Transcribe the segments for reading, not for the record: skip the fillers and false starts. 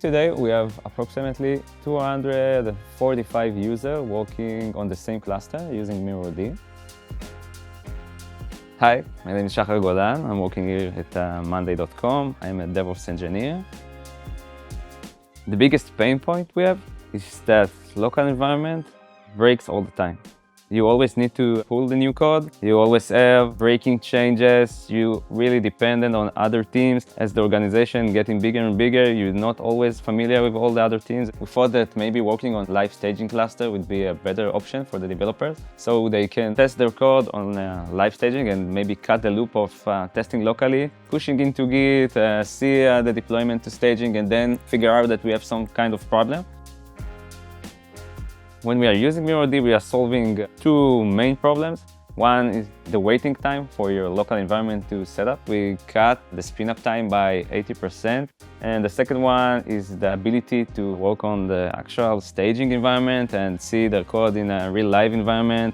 Today we have approximately 245 users working on the same cluster using MirrorD. Hi, my name is Shahar Golan. I'm working here at Monday.com. I'm a DevOps Engineer. The biggest pain point we have is that local environment breaks all the time. You always need to pull the new code. You always have breaking changes. You really dependent on other teams. As the organization getting bigger and bigger, you're not always familiar with all the other teams. We thought that maybe working on live staging cluster would be a better option for the developers, so they can test their code on live staging and maybe cut the loop of testing locally, pushing into Git, see the deployment to staging, and then figure out that we have some kind of problem. When we are using MirrorD, we are solving two main problems. One is the waiting time for your local environment to set up. We cut the spin-up time by 80%. And the second one is the ability to work on the actual staging environment and see the code in a real live environment.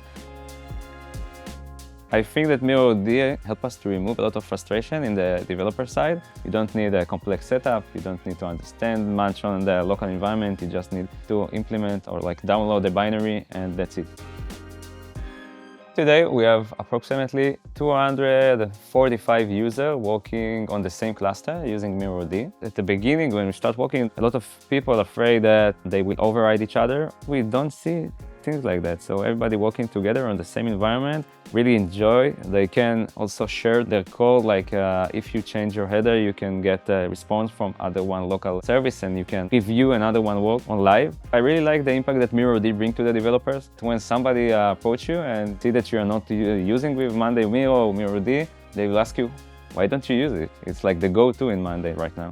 I think that MirrorD helps us to remove a lot of frustration in the developer side. You don't need a complex setup. You don't need to understand much on the local environment. You just need to implement or download the binary, and that's it. Today we have approximately 245 users working on the same cluster using MirrorD. At the beginning, when we start working, a lot of people are afraid that they will override each other. We don't see things like that. So everybody working together on the same environment really enjoy. They can also share their code. If you change your header, you can get a response from other one local service, and you can review another one work on live. I really like the impact that MirrorD brings to the developers. When somebody approach you and see that you are not using with Monday Miro or MirrorD, they will ask you, why don't you use it? It's like the go-to in Monday right now.